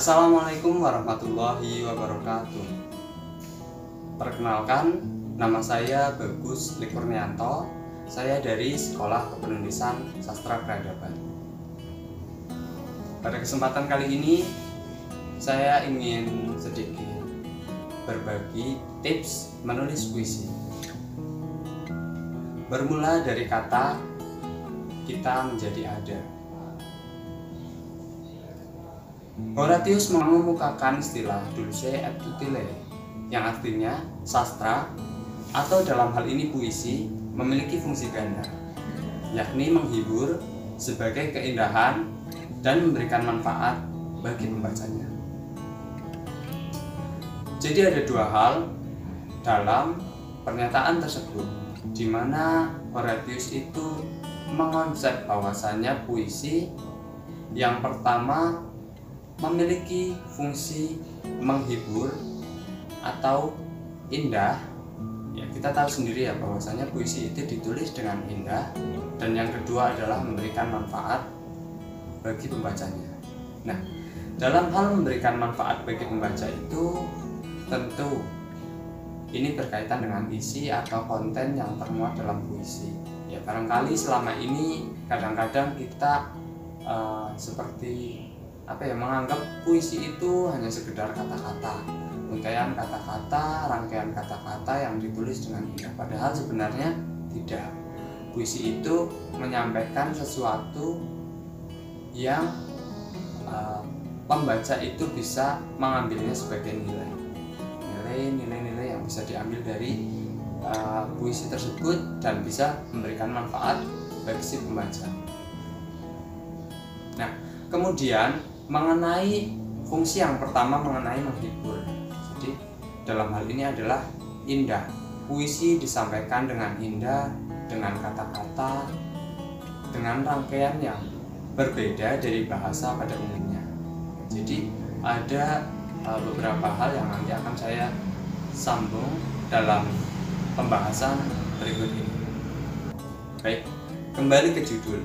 Assalamualaikum warahmatullahi wabarakatuh. Perkenalkan, nama saya Bagus Likurnianto. Saya dari Sekolah Kepenulisan Sastra Peradaban. Pada kesempatan kali ini, saya ingin sedikit berbagi tips menulis puisi. Bermula dari kata kita menjadi ada. Horatius mengemukakan istilah dulce et utile yang artinya sastra atau dalam hal ini puisi memiliki fungsi ganda, yakni menghibur sebagai keindahan dan memberikan manfaat bagi pembacanya. Jadi ada dua hal dalam pernyataan tersebut, di mana Horatius itu mengonsep bahwasannya puisi yang pertama memiliki fungsi menghibur atau indah. Ya, kita tahu sendiri ya bahwasanya puisi itu ditulis dengan indah, dan yang kedua adalah memberikan manfaat bagi pembacanya. Nah, dalam hal memberikan manfaat bagi pembaca itu tentu ini berkaitan dengan isi atau konten yang termuat dalam puisi. Ya, barangkali selama ini kadang-kadang kita seperti menganggap puisi itu hanya sekedar kata-kata, untaian kata-kata, rangkaian kata-kata yang ditulis dengan indah. Padahal sebenarnya tidak. Puisi itu menyampaikan sesuatu yang pembaca itu bisa mengambilnya sebagai nilai-nilai yang bisa diambil dari puisi tersebut dan bisa memberikan manfaat bagi si pembaca. Nah, kemudian mengenai fungsi yang pertama mengenai menghibur. Jadi dalam hal ini adalah indah. Puisi disampaikan dengan indah, dengan kata-kata, dengan rangkaian yang berbeda dari bahasa pada umumnya. Jadi ada beberapa hal yang nanti akan saya sambung dalam pembahasan berikut ini. Baik, kembali ke judul.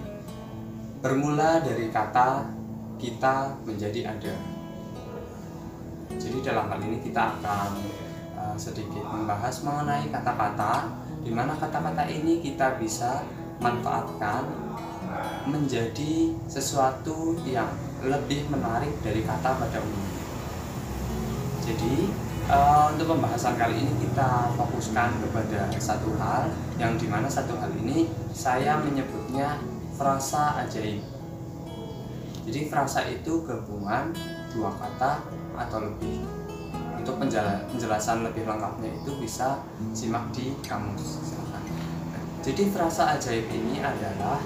Bermula dari kata kita menjadi ada. Jadi dalam hal ini kita akan sedikit membahas mengenai kata-kata, di mana kata-kata ini kita bisa manfaatkan menjadi sesuatu yang lebih menarik dari kata pada umumnya. Jadi untuk pembahasan kali ini kita fokuskan kepada satu hal, yang dimana satu hal ini saya menyebutnya frasa ajaib. Jadi frasa itu gabungan dua kata atau lebih. Untuk penjelasan lebih lengkapnya itu bisa simak di kamus. Silakan. Jadi frasa ajaib ini adalah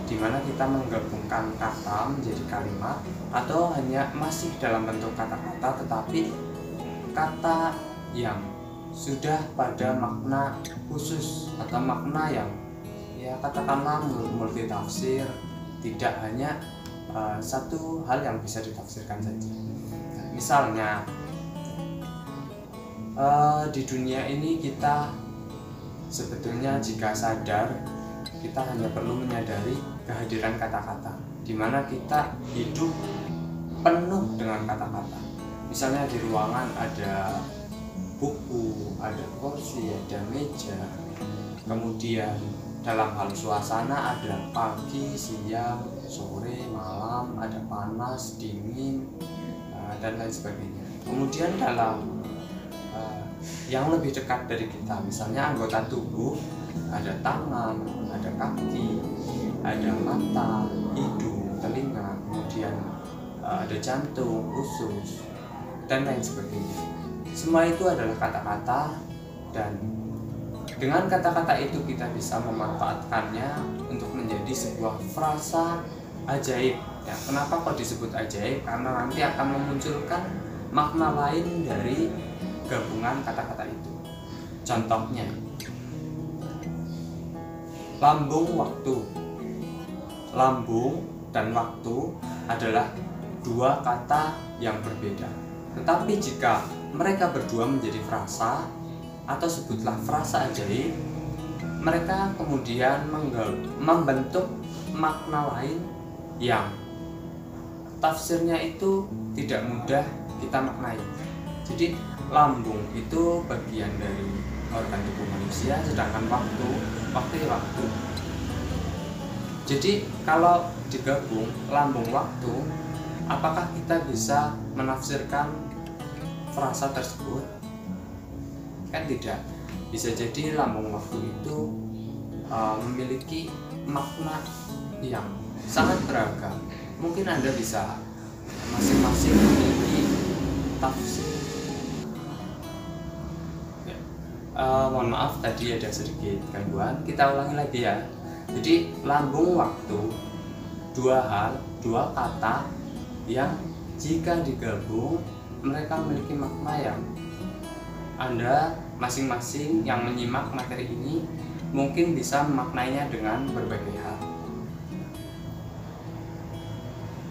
dimana kita menggabungkan kata menjadi kalimat, atau hanya masih dalam bentuk kata-kata tetapi kata yang sudah pada makna khusus atau makna yang katakanlah multi tafsir, tidak hanya satu hal yang bisa ditafsirkan saja. Misalnya di dunia ini kita sebetulnya jika sadar, kita hanya perlu menyadari kehadiran kata-kata, di mana kita hidup penuh dengan kata-kata. Misalnya di ruangan ada buku, ada kursi, ada meja. Kemudian dalam hal suasana ada pagi, siang, sore, malam, ada panas, dingin, dan lain sebagainya. Kemudian dalam yang lebih dekat dari kita, misalnya anggota tubuh, ada tangan, ada kaki, ada mata, hidung, telinga, kemudian ada jantung, usus, dan lain sebagainya. Semua itu adalah kata-kata, dan dengan kata-kata itu kita bisa memanfaatkannya untuk menjadi sebuah frasa ajaib. Ya, kenapa kok disebut ajaib? Karena nanti akan memunculkan makna lain dari gabungan kata-kata itu. Contohnya, lambung waktu. Lambung dan waktu adalah dua kata yang berbeda. Tetapi jika mereka berdua menjadi frasa, atau sebutlah frasa ajaib, mereka kemudian membentuk makna lain yang tafsirnya itu tidak mudah kita maknai. Jadi lambung itu bagian dari organ tubuh manusia, sedangkan waktu. Jadi kalau digabung lambung waktu, apakah kita bisa menafsirkan frasa tersebut? Kan tidak. Bisa jadi lambung waktu itu memiliki makna yang sangat beragam. Mungkin Anda bisa masing-masing memiliki tafsir. Mohon maaf tadi ada sedikit gangguan. Kita ulangi lagi ya. Jadi lambung waktu, dua kata yang jika digabung mereka memiliki makna yang Anda masing-masing yang menyimak materi ini mungkin bisa memaknainya dengan berbagai hal.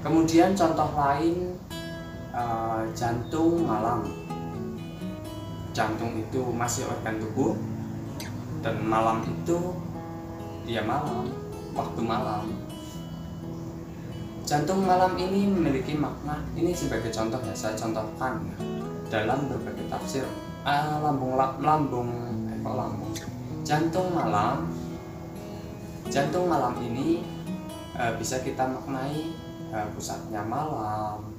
Kemudian contoh lain, jantung malam. Jantung itu masih organ tubuh, dan malam itu ya malam, waktu malam. Jantung malam ini memiliki makna, ini sebagai contoh ya, saya contohkan ya, dalam berbagai tafsir. Jantung malam ini bisa kita maknai pusatnya malam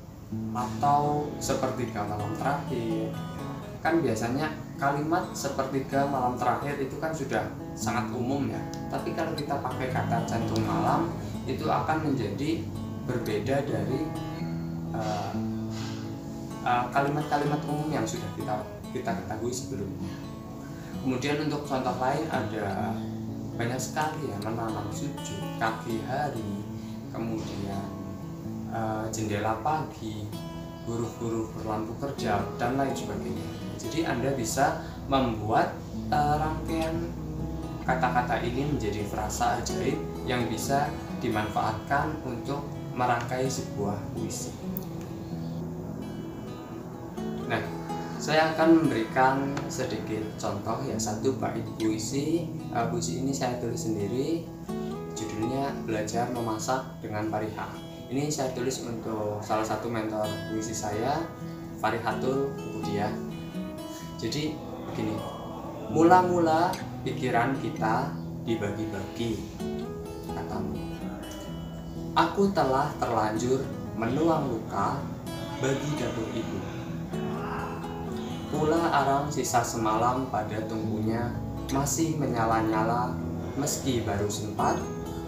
atau sepertiga malam terakhir. Kan biasanya kalimat sepertiga malam terakhir itu kan sudah sangat umum ya, tapi kalau kita pakai kata jantung malam itu akan menjadi berbeda dari kalimat-kalimat umum yang sudah kita ketahui sebelumnya. Kemudian untuk contoh lain ada banyak sekali ya, menanam sujud, kaki hari, kemudian jendela pagi, huruf-huruf berlampu kerja, dan lain sebagainya. Jadi Anda bisa membuat rangkaian kata-kata ini menjadi frasa ajaib yang bisa dimanfaatkan untuk merangkai sebuah puisi. Nah, saya akan memberikan sedikit contoh ya, satu bait puisi. Puisi ini saya tulis sendiri, judulnya Belajar Memasak dengan Fariha. Ini saya tulis untuk salah satu mentor puisi saya, Farihatul Budiah. Jadi begini, mula-mula pikiran kita dibagi-bagi, katamu. Aku telah terlanjur menuang luka bagi dapur ibu. Pula arang sisa semalam pada tungkunya masih menyala-nyala, meski baru sempat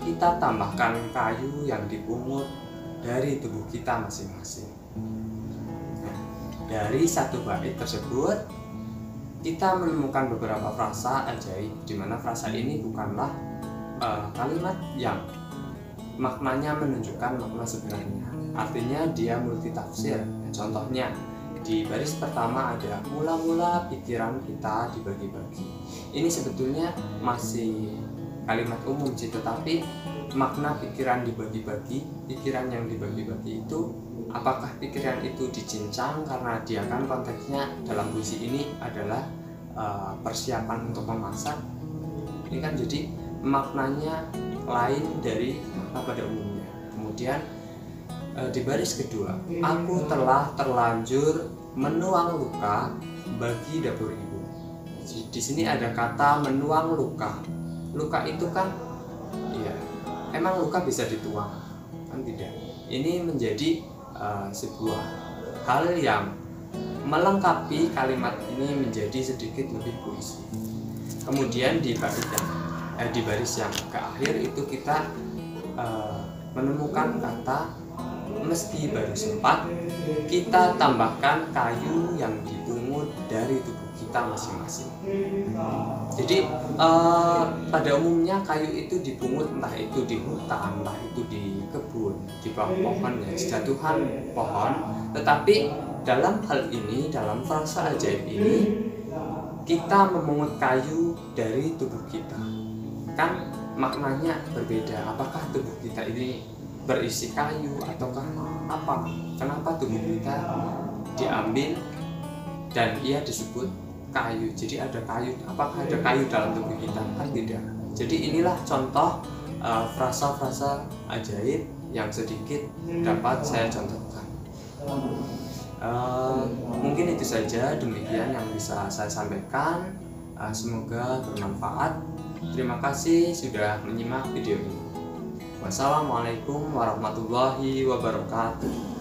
kita tambahkan kayu yang dipungut dari tubuh kita masing-masing. Dari satu bait tersebut kita menemukan beberapa frasa ajaib, di mana frasa ini bukanlah kalimat yang maknanya menunjukkan makna sebenarnya. Artinya dia multitafsir. Contohnya di baris pertama ada mula-mula pikiran kita dibagi-bagi. Ini sebetulnya masih kalimat umum sih, tetapi makna pikiran dibagi-bagi, pikiran yang dibagi-bagi itu apakah pikiran itu dicincang karena dia kan konteksnya dalam puisi ini adalah persiapan untuk memasak. Ini kan jadi maknanya lain dari makna pada umumnya. Kemudian di baris kedua, aku telah terlanjur menuang luka bagi dapur ibu. Di sini ada kata menuang luka. Luka itu kan ya emang luka bisa dituang? Kan tidak. Ini menjadi sebuah hal yang melengkapi kalimat ini menjadi sedikit lebih puisi. Kemudian di baris yang ke akhir itu kita menemukan kata meski baru sempat kita tambahkan kayu yang dipungut dari tubuh kita masing-masing. Jadi pada umumnya kayu itu dipungut entah itu di hutan, entah itu di kebun, di bawah pohon ya, jatuhan pohon. Tetapi dalam hal ini, dalam frasa ajaib ini, kita memungut kayu dari tubuh kita. Kan maknanya berbeda. Apakah tubuh kita ini berisi kayu ataukah apa? Kenapa tubuh kita diambil dan ia disebut kayu? Jadi ada kayu. Apakah ada kayu dalam tubuh kita? Kan tidak. Jadi inilah contoh frasa-frasa ajaib yang sedikit dapat saya contohkan. Mungkin itu saja, demikian yang bisa saya sampaikan. Semoga bermanfaat. Terima kasih sudah menyimak video ini. Wassalamualaikum warahmatullahi wabarakatuh.